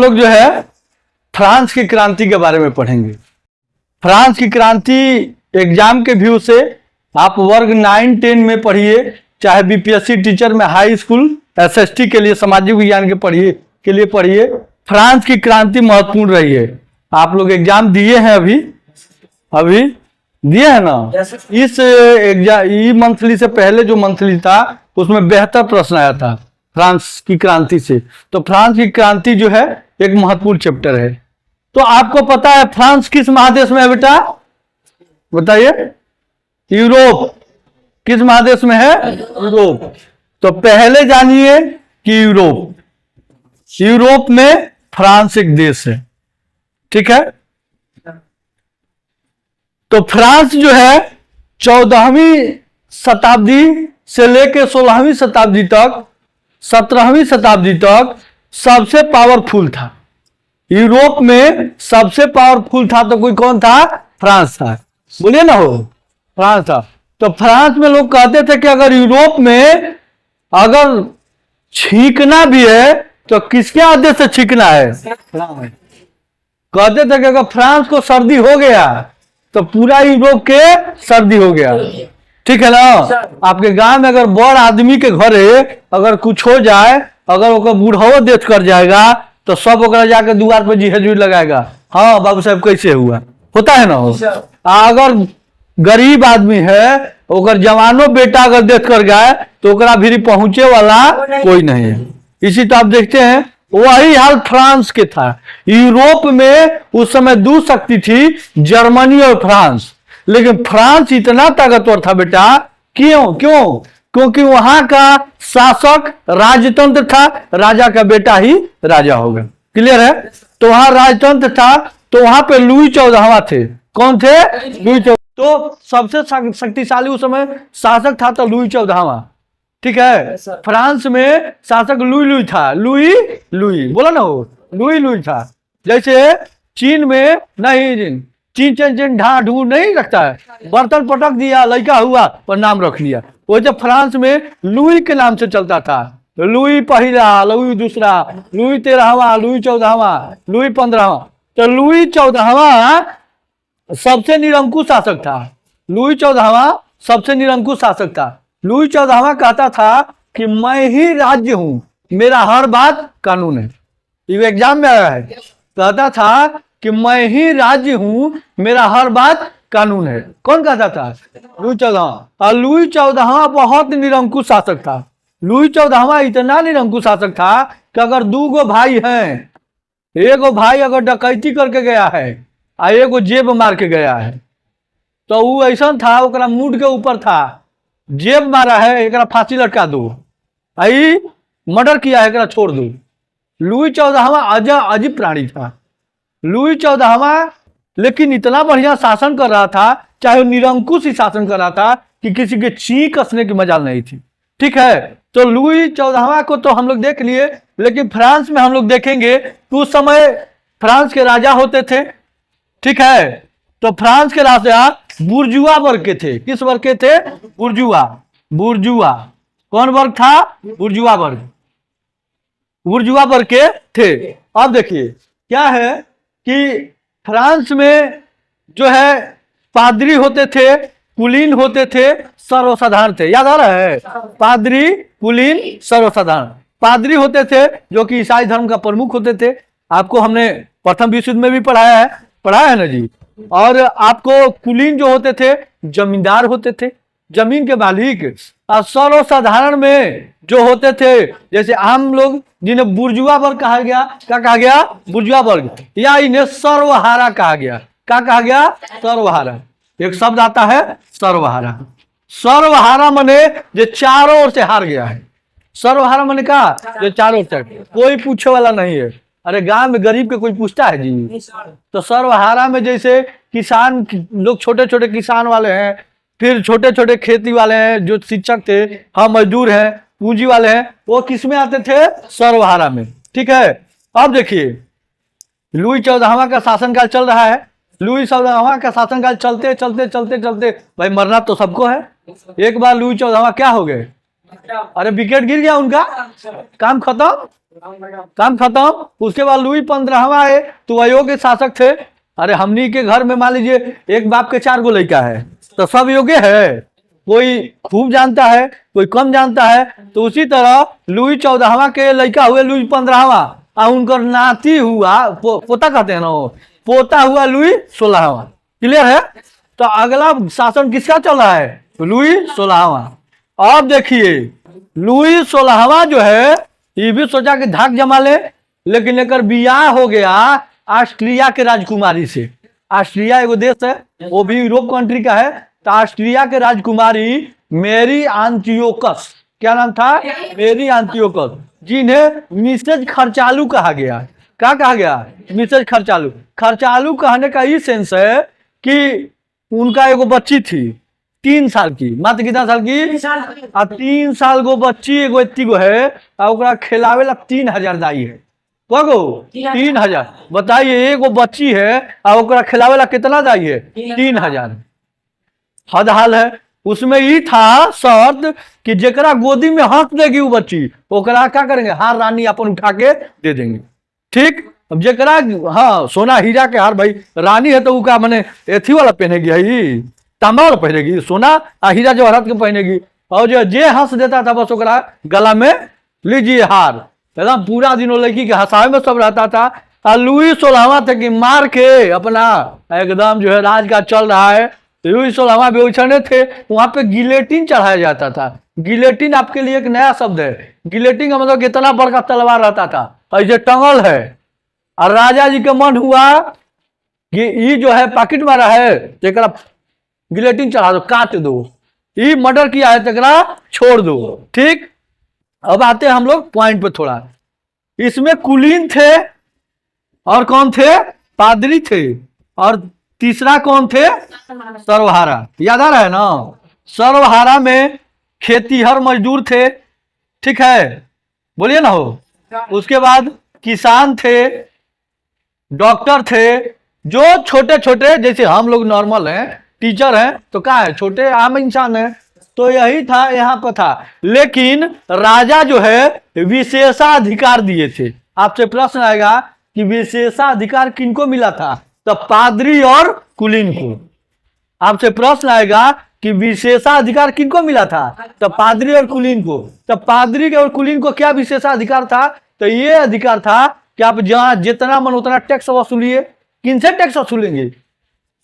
लोग जो है फ्रांस की क्रांति के बारे में पढ़ेंगे। फ्रांस की क्रांति एग्जाम के व्यू से आप वर्ग 9, 10 में पढ़िए, चाहे बीपीएससी टीचर में हाई स्कूल एसएसटी के लिए सामाजिक विज्ञान के लिए पढ़िए। फ्रांस की क्रांति महत्वपूर्ण रही है। आप लोग एग्जाम दिए हैं, अभी दिए हैं ना। इस एग्जाम मंथली से पहले जो मंथली था उसमें बेहतर प्रश्न आया था फ्रांस की क्रांति से। तो फ्रांस की क्रांति जो है एक महत्वपूर्ण चैप्टर है। तो आपको पता है फ्रांस किस महादेश में है बेटा, बताइए। यूरोप। किस महादेश में है? यूरोप। तो पहले जानिए कि यूरोप में फ्रांस एक देश है, ठीक है। तो फ्रांस जो है 14वीं शताब्दी से लेकर 16वीं शताब्दी तक, 17वीं शताब्दी तक सबसे पावरफुल था। यूरोप में सबसे पावरफुल था तो कोई कौन था? फ्रांस था। बोलिए ना, हो फ्रांस था। तो फ्रांस में लोग कहते थे कि अगर यूरोप में अगर छींकना भी है तो किसके आदेश से छींकना है? कहते थे कि अगर फ्रांस को सर्दी हो गया तो पूरा यूरोप के सर्दी हो गया, ठीक है ना। आपके गांव में अगर बड़ आदमी के घरे अगर कुछ हो जाए, अगर वो बूढ़ा डेथ कर जाएगा तो सब ओकरा जाके द्वार पर जी हजूरी लगाएगा, हाँ बाबू साहब कैसे हुआ, होता है ना। अगर गरीब आदमी है, अगर जवानों बेटा अगर डेथ कर गए तो ओकरा भी पहुंचे वाला कोई नहीं है। इसी तो आप देखते हैं वही हाल फ्रांस के था। यूरोप में उस समय दो शक्ति थी, जर्मनी और फ्रांस। लेकिन फ्रांस इतना ताकतवर था बेटा, क्यों? क्योंकि वहां का शासक राजतंत्र था, राजा का बेटा ही राजा होगा। क्लियर है? तो वहां राजतंत्र था, तो वहां पे लुई 14वां थे। कौन थे? लुई 14। तो सबसे शक्तिशाली उस समय शासक था तो लुई 14वां, ठीक है। फ्रांस में शासक लुई था। लुई बोला ना, हो लुई था। जैसे चीन में नहीं, चीन ढा ढू नहीं रखता है, बर्तन पटक दिया लड़का हुआ पर नाम रख लिया। वो जब फ्रांस में लुई के नाम से चलता था, लुई पहला, लुई दूसरा, लुई 13वां, लुई 14वां, लुई 15वां। तो लुई 14वां सबसे निरंकुश शासक था। लुई 14वां सबसे निरंकुश शासक था। लुई 14वां कहता था कि मैं ही राज्य हूं, मेरा हर बात कानून है। ये एग्जाम में आया है। कहता था कि मैं ही राज्य हूं, मेरा हर बात कानून है। कौन कहता था? लुई 14वां। और लुई 14वां बहुत निरंकुश शासक था। लुई 14वां इतना निरंकुश शासक था कि अगर 2 भाई हैं, एक भाई अगर डकैती करके गया है और एक जेब मार के गया है, तो वो ऐसा था, ओकरा मूड के ऊपर था, जेब मारा है एकरा फांसी लटका दो, आई मर्डर किया है एकरा छोड़ दो। लुई 14वां अजीब प्राणी था। लुई 14वां लेकिन इतना बढ़िया शासन कर रहा था, चाहे वो निरंकुश ही शासन कर रहा था, कि किसी के छींक कसने की मजाल नहीं थी, ठीक है। तो लुई 14वां को तो हम लोग देख लिए, लेकिन फ्रांस में हम लोग देखेंगे तो उस समय फ्रांस के राजा होते थे, ठीक है। तो फ्रांस के राजा बुर्जुआ वर्ग के थे। किस वर्ग के थे? बुर्जुआ। कौन वर्ग था? बुर्जुआ वर्ग के थे। अब देखिए क्या है कि फ्रांस में जो है पादरी होते थे, कुलीन होते थे, सर्वसाधारण थे। याद आ रहा है? पादरी, कुलीन, सर्वसाधारण। पादरी होते थे जो कि ईसाई धर्म का प्रमुख होते थे। आपको हमने प्रथम विश्व में भी पढ़ाया है ना जी। और आपको कुलीन जो होते थे जमींदार होते थे, जमीन के मालिक। और सर्वसाधारण में जो होते थे, जैसे आम लोग जिन्हें बुर्जुआ वर्ग कहा गया, क्या कहा गया? बुर्जुआ वर्ग, या इन्हें सर्वहारा कहा गया। क्या कहा गया? सर्वहारा। एक शब्द आता है सर्वहारा। सर्वहारा माने जो चारों ओर से हार गया है। सर्वहारा माने क्या? जो चारों ओर से, कोई पूछे वाला नहीं है। अरे गांव में गरीब के कोई पूछता है जी? तो सर्वहारा में जैसे किसान लोग, छोटे छोटे किसान वाले हैं, फिर छोटे छोटे खेती वाले हैं, जो शिक्षक थे, हम मजदूर हैं, पूंजी वाले हैं, वो किस में आते थे? सर्वहारा में, ठीक है। अब देखिए लुई 14वां का शासनकाल चल रहा है। लुई 14वां का शासनकाल चलते चलते चलते चलते भाई मरना तो सबको है। एक बार लुई 14वां क्या हो गए? अरे विकेट गिर गया उनका, काम खत्म। काम खत्म। उसके बाद लुई 15वां आए तो अयोग्य शासक थे। अरे हमनी के घर में मान लीजिए एक बाप के 4 गो लड़का है तो सब योग्य है, कोई खूब जानता है कोई कम जानता है। तो उसी तरह लुई 14वां के लड़का हुए लुई 15वां, और उनका नाती हुआ पोता कहते हैं ना, पोता हुआ लुई 16वां। क्लियर है? तो अगला शासन किसका चल रहा है? लुई 16वां। अब देखिए लुई 16वां जो है ये भी सोचा कि धाक जमा ले, लेकिन लेकर बियाह हो गया ऑस्ट्रिया के राजकुमारी से। ऑस्ट्रिया एगो देश है, वो भी यूरोप कंट्री का है। तो ऑस्ट्रिया के राजकुमारी मेरी आंटियोकस, क्या नाम था? मेरी आंटियोकस, जिन्हें मिसेज खर्चालू कहा गया। क्या कहा गया? मिसेज खर्चालू। खर्चालू कहने का ये सेंस है कि उनका एगो बच्ची थी 3 साल की, मात्र कितना साल की? 3 साल गो बच्ची एगो इतनी गो है, और खिलावे ला 3000 दाई है। गो 3000। बताइए एगो बच्ची है और खिलावे ला कितना दाई है? 3000। हद हाल है। उसमें ये था शर्त कि जेकरा गोदी में हंस देगी वो बच्ची, ओकरा क्या करेंगे? हार रानी अपन उठा के दे देंगे। ठीक? अब जेकरा हाँ सोना हीरा के हार, भाई रानी है तो उसका मैंने एथी वाला पहनेगी, है तांबा वाला पहनेगी, सोना हीरा जवाहरात के पहनेगी। और जो जे हंस देता था बस ओकरा गला में लीजिए हार। एकदम पूरा दिन वो लड़की के हंसावे में सब रहता था। और लुई 16वां तक की मार के अपना एकदम जो है राज का चल रहा है। लुई 16वां बेउछने थे, वहां पे गिलेटिन चढ़ाया जाता था। गिलेटिन आपके लिए एक नया शब्द है। गिलेटिन का मतलब इतना बड़का तलवार रहता था, ऐसे टंगल है, और राजा जी का मन हुआ कि ये जो है पॉकेट मारा है तो गिलेटिन चढ़ा दो, काट दो। ये मर्डर किया है तो छोड़ दो। ठीक? अब आते हैं हम लोग पॉइंट पे थोड़ा। इसमें कुलीन थे और कौन थे? पादरी थे। और तीसरा कौन थे? सर्वहारा। याद आ रहा है ना? सर्वहारा में खेतीहर मजदूर थे। ठीक है, बोलिए ना हो। उसके बाद किसान थे, डॉक्टर थे, जो छोटे छोटे जैसे हम लोग नॉर्मल हैं, टीचर हैं तो क्या है, छोटे आम इंसान है। तो यही था, यहाँ पर था। लेकिन राजा जो है विशेषाधिकार दिए थे। आपसे प्रश्न आएगा कि विशेषाधिकार किनको मिला था? तो पादरी और कुलीन को। आपसे प्रश्न आएगा कि विशेषाधिकार किनको मिला था? तो पादरी और कुलीन को। तो पादरी और कुलीन को क्या विशेषाधिकार था? तो ये अधिकार था कि आप जहां जितना मन उतना टैक्स वसूलिए। किनसे टैक्स वसूलेंगे?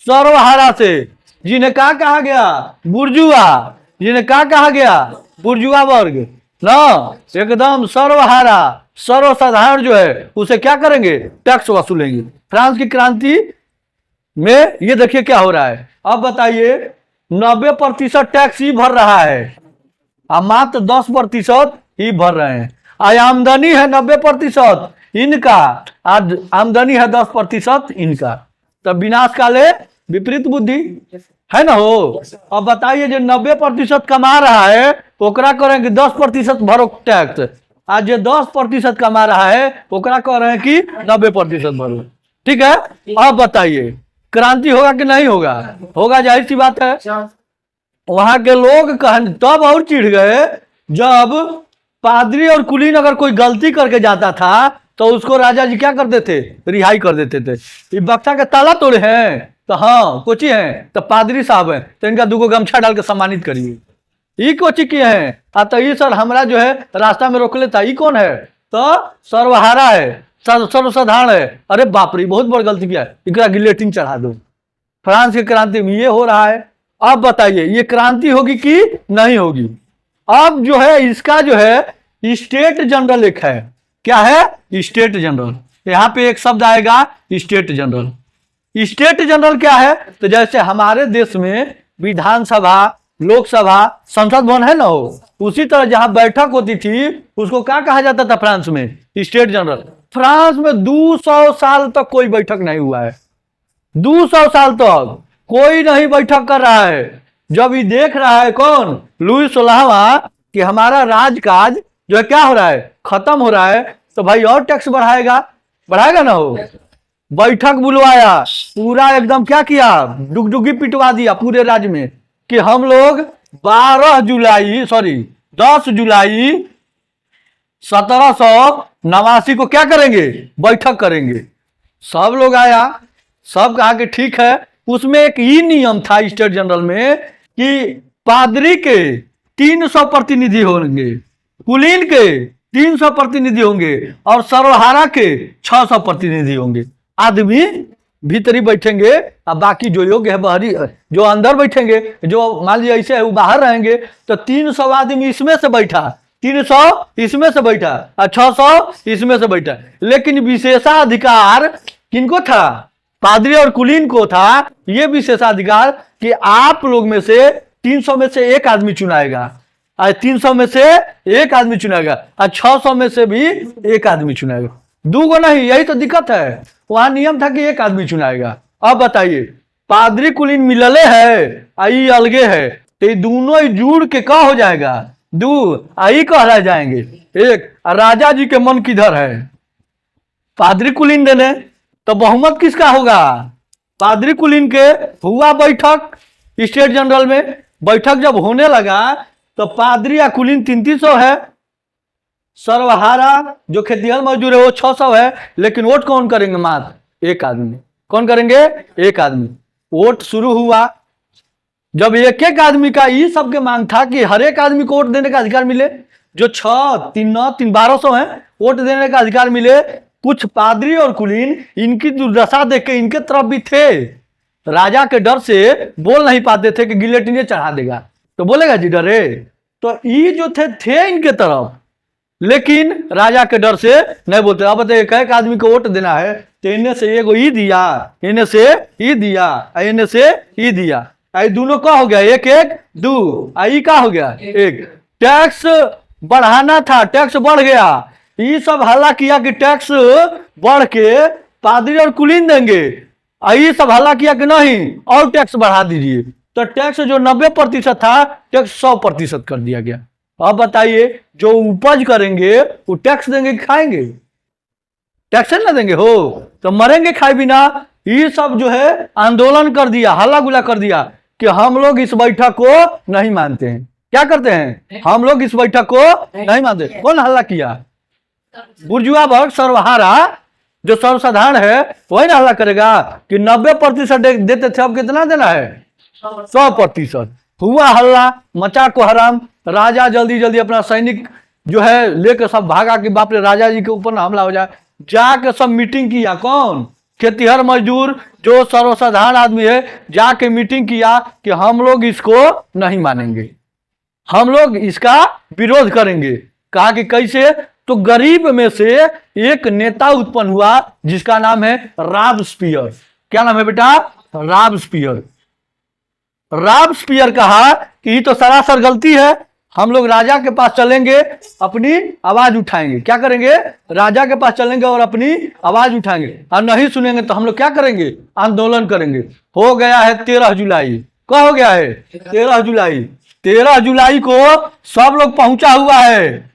सर्वहारा से, जिन्हें क्या कहा गया? बुर्जुआ। जिन्हें क्या कहा गया? बुर्जुआ वर्ग ना। एकदम सर्वहारा, सर्वसाधारण जो है उसे क्या करेंगे? टैक्स वसूलेंगे। फ्रांस की क्रांति में ये देखिए क्या हो रहा है। अब बताइए 90% टैक्स ही भर रहा है, अब मात्र 10% ही भर रहे हैं। आमदनी है 90% इनका, आज आमदनी है 10% इनका। तब विनाश काले विपरीत बुद्धि है ना हो। अब बताइए जो 90% कमा रहा है ओकरा करेंगे 10% भरो टैक्स। आज जो 10% कमा रहा है ओकरा कह रहे हैं कि 90% भरो। ठीक है? अब बताइए क्रांति होगा कि नहीं होगा? होगा, जाहिर सी बात है। वहां के लोग कहने तब और चिढ़ गए जब पादरी और कुलीन अगर कोई गलती करके जाता था तो उसको राजा जी क्या करते थे? रिहाई कर देते थे। ये बक्सा के ताला तोड़े हैं तो हाँ कोची हैं तो पादरी साहब हैं तो इनका 2 गमछा डाल के सम्मानित करिए। ये कोची किए हैं? तो ये सर हमारा जो है रास्ता में रोक लेता। ये कौन है? तो सर्वहारा है, सर्वसाधारण है। अरे बाप रे बहुत बड़ी गलती किया है, इनका गिलेटिन चढ़ा दो। फ्रांस की क्रांति में ये हो रहा है। अब बताइए ये क्रांति होगी कि नहीं होगी? अब जो है इसका जो है स्टेट जनरल एक है। क्या है? State general. यहाँ पे एक शब्द आएगा स्टेट जनरल। स्टेट जनरल क्या है? तो जैसे हमारे देश में विधानसभा, लोकसभा, संसद भवन है ना हो, उसी तरह जहां बैठक होती थी उसको क्या कहा जाता था फ्रांस में? State general. फ्रांस में 200 साल तक कोई बैठक नहीं हुआ है। 200 साल तक कोई नहीं बैठक कर रहा है। जब ये देख रहा है कौन? लुई 16वां कि हमारा राजकाज जो है क्या हो रहा है? खत्म हो रहा है, तो भाई और टैक्स बढ़ाएगा, बढ़ाएगा ना हो। बैठक बुलवाया, पूरा एकदम क्या किया? डुगडुगी पिटवा दिया पूरे राज्य में कि हम लोग 10 जुलाई 1790 नवासी को क्या करेंगे, बैठक करेंगे। सब लोग आया, सब कहा कि ठीक है। उसमें एक ही नियम था स्टेट जनरल में कि पादरी के 300 प्रतिनिधि होंगे, कुलीन के 300 प्रतिनिधि होंगे और सर्वहारा के 600 प्रतिनिधि होंगे। आदमी भीतरी बैठेंगे और बाकी जो योग्य है बाहरी, जो अंदर बैठेंगे, जो मान लीजिए ऐसे है वो बाहर रहेंगे। तो 300 आदमी इसमें से बैठा, 300 इसमें से बैठा और 600 इसमें से बैठा। लेकिन विशेषाधिकार किनको था, पादरी और कुलीन को था ये विशेषाधिकार कि आप लोग में से 300 में से एक आदमी चुनाएगा, 300 में से एक आदमी चुनाएगा और 600 में से भी एक आदमी चुनाएगा। दूगो नहीं, यही तो दिक्कत है। वहां नियम था कि एक आदमी चुनाएगा। अब बताइए, पादरी कुलीन मिलले है, आई अलगे है, तो दोनों ही जुड़ के क्या हो जाएगा, दू आई कहला जाएंगे एक। राजा जी के मन किधर है, पादरी कुलीन देने, तो बहुमत किसका होगा, पादरी कुलीन के। हुआ बैठक स्टेट जनरल में, बैठक जब होने लगा तो पादरी या कुलीन 300 है, सर्वहारा जो खेतिहर मजदूर है वो 600 है। लेकिन वोट कौन करेंगे, मात्र एक आदमी। कौन करेंगे, एक आदमी। वोट शुरू हुआ, जब एक एक आदमी का ये सबके मांग था कि हर एक आदमी को वोट देने का अधिकार मिले, जो 6 3 9 3 1200 है, वोट देने का अधिकार मिले। कुछ पादरी और कुलीन इनकी दुर्दशा देख के इनके तरफ भी थे, राजा के डर से बोल नहीं पाते थे कि गिलेटिने चढ़ा देगा, तो बोलेगा जी डरे, तो ये जो थे इनके तरफ, लेकिन राजा के डर से नहीं बोलते। अब बताइए, एक आदमी को वोट देना है तो इन्हें से एगो ई दिया, इन्हें से ई दिया, इन्हें से ई दिया, आई दोनों का हो गया एक एक दो, आई का हो गया एक। टैक्स बढ़ाना था, टैक्स बढ़ गया, ये सब हल्ला किया कि टैक्स बढ़ के पादरी और कुलीन देंगे, ये सब हल्ला किया कि नहीं और टैक्स बढ़ा दीजिए। तो टैक्स जो 90% था, टैक्स 100% कर दिया गया। अब बताइए, जो उपज करेंगे वो टैक्स देंगे कि खाएंगे, टैक्स ना देंगे हो तो मरेंगे खाए बिना। ये सब जो है आंदोलन कर दिया, हल्ला गुला कर दिया कि हम लोग इस बैठक को नहीं मानते हैं। क्या करते हैं, हम लोग इस बैठक को नहीं मानते। कौन हल्ला किया, बुर्जुआ वर्ग, सर्वहारा जो सर्वसाधारण है वही ना हल्ला करेगा कि 90% देते थे, अब कितना देना है, 100%। हुआ हल्ला, मचा को हराम। राजा जल्दी जल्दी अपना सैनिक जो है लेकर सब भागा कि बाप रे राजा जी के ऊपर ना हमला हो जाए। जाके सब मीटिंग किया, कौन, खेतीहर मजदूर जो सर्वसाधारण आदमी है, जाके मीटिंग किया कि हम लोग इसको नहीं मानेंगे, हम लोग इसका विरोध करेंगे। कहा कि कैसे, तो गरीब में से एक नेता उत्पन्न हुआ जिसका नाम है रॉबस्पियर। क्या नाम है बेटा, रॉबस्पियर। रॉबस्पियर कहा कि ये तो सरासर गलती है, हम लोग राजा के पास चलेंगे, अपनी आवाज उठाएंगे। क्या करेंगे, राजा के पास चलेंगे और अपनी आवाज उठाएंगे, और नहीं सुनेंगे तो हम लोग क्या करेंगे, आंदोलन करेंगे। हो गया है 13 जुलाई। क्या हो गया है, 13 जुलाई। 13 जुलाई को सब लोग पहुंचा हुआ है।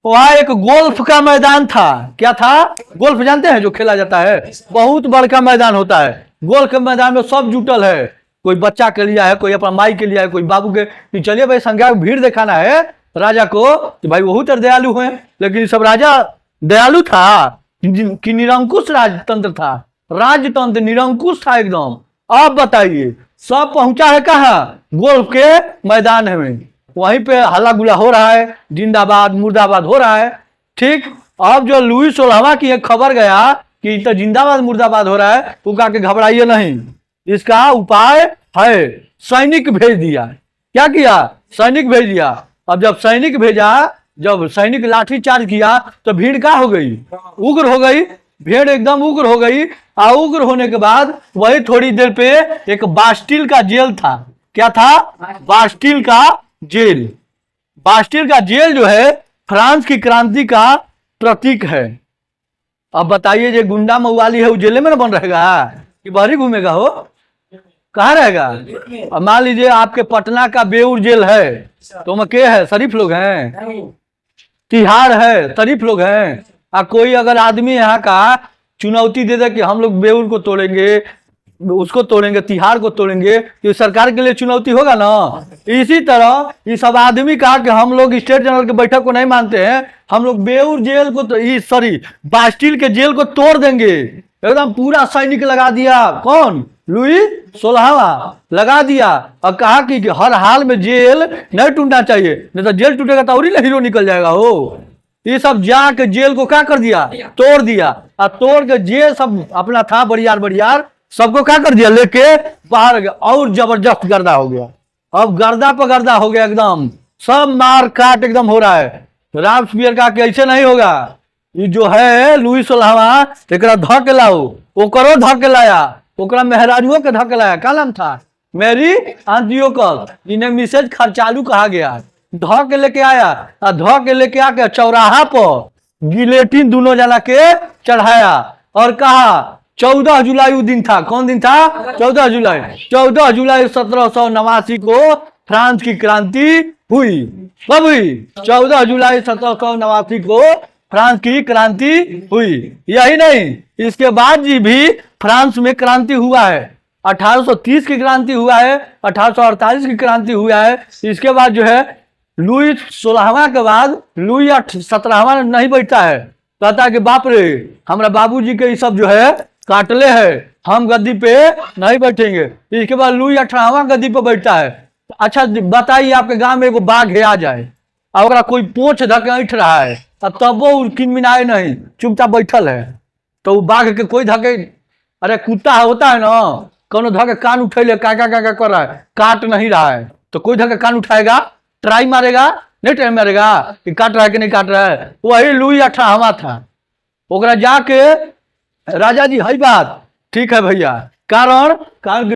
वहां एक गोल्फ का मैदान था। क्या था, गोल्फ जानते हैं जो खेला जाता है, बहुत बड़का मैदान होता है। गोल्फ के मैदान में सब जुटल है, कोई बच्चा के लिए है, कोई अपना माई के लिए है, कोई बाबू के। चलिए भाई, संज्ञा भीड़ दिखाना है राजा को, तो भाई बहुत दयालु हैं। लेकिन सब राजा दयालु था कि निरंकुश राजतंत्र था, राजतंत्र निरंकुश था एकदम। अब बताइए, सब पहुंचा है कहाँ, गोल्फ के मैदान में, वहीं पे हल्ला गुला हो रहा है, जिंदाबाद मुर्दाबाद हो रहा है। ठीक, अब जो लुई 16वां की एक खबर गया कि तो जिंदाबाद मुर्दाबाद हो रहा है, वो कहा कि घबराइए नहीं, इसका उपाय है, सैनिक भेज दिया। क्या किया, सैनिक भेज दिया। अब जब सैनिक भेजा, जब सैनिक लाठी चार्ज किया तो भीड़ क्या हो गई, उग्र हो गई, भीड़ एकदम उग्र हो गई। और उग्र होने के बाद वही थोड़ी देर पे एक बास्टिल का जेल था। क्या था, बास्टिल का जेल। बास्टिल का जेल जो है फ्रांस की क्रांति का प्रतीक है। अब बताइए, जो गुंडा मऊवाली है वो जेल में ना बन रहेगा कि बाहर ही घूमेगा, हो कहाँ रहेगा। अब मान लीजिए आपके पटना का बेऊर जेल है, तो में के है, शरीफ लोग हैं, तिहाड़ है, शरीफ लोग हैं। कोई अगर आदमी यहाँ का चुनौती दे दे कि हम लोग बेऊर को तोड़ेंगे, उसको तोड़ेंगे, तिहाड़ को तोड़ेंगे, तो सरकार के लिए चुनौती होगा ना। इसी तरह ये सब आदमी कहा कि हम लोग स्टेट जनरल के बैठक को नहीं मानते हैं, हम लोग बेऊर जेल को सॉरी बास्टिल के जेल को तोड़ देंगे। एकदम पूरा सैनिक लगा दिया, कौन, लुई 16वां लगा दिया, और कहा कि हर हाल में जेल नहीं टूटना चाहिए, नहीं तो जेल टूटेगा तो और ही हीरो निकल जाएगा हो। ये सब जाके जेल को क्या कर दिया, तोड़ दिया, और तोड़ के जेल सब अपना था बड़ियार बड़ियार सबको क्या कर दिया, लेके बाहर गया, और जबरदस्त गर्दा हो गया। अब गर्दा पर गर्दा हो गया, एकदम सब मार काट एकदम हो रहा है। राब्सपियर का कि ऐसे नहीं होगा, ये जो है लुई 16वां एकरा धऽ के लाओ, ओकरो धऽ के लाया, ओकरा मेहरारुओं के धऽ के लाया, का नाम था, मेरी एंटियोकस, इन्हें मिसेज खर्चालू कहा गया। धऽ के लेके आया, और धऽ के लेके आके चौराहा पर गिलेटिन दोनों जना के चढ़ाया, और कहा 14 जुलाई वो दिन था, कौन दिन था, 14 जुलाई 1789 को फ्रांस की क्रांति हुई। कब हुई, 14 जुलाई 1789 को फ्रांस की क्रांति हुई। यही नहीं, इसके बाद भी फ्रांस में क्रांति हुआ है, 1830 की क्रांति हुआ है, 1848 की क्रांति हुआ है। इसके बाद जो है लुई 16वां के बाद लुई 17वां नहीं बैठता है, कहता है कि बाप रे हमारा बाबूजी के ये सब जो है काटले है, हम गद्दी पे नहीं बैठेंगे। इसके बाद लुई 18वां गद्दी पे बैठता है। अच्छा बताइए, आपके गांव में एगो बाघ है आ जाए, और कोई पोंछ धके ऐठ रहा है, तब वो किनमिनाए नहीं, चुपचाप बैठल है, तो वो बाघ के कोई धके, अरे कुत्ता होता है ना, कोनो धके कान उठैले का कर रहा है, काट नहीं रहा है, तो कोई धके कान उठाएगा, ट्राई मारेगा, नहीं ट्राई मारेगा कि काट रहा है कि नहीं काट रहा है। वही लुई 18वां था। ओकरा जाके राजा जी, हई बात ठीक है भैया, कारण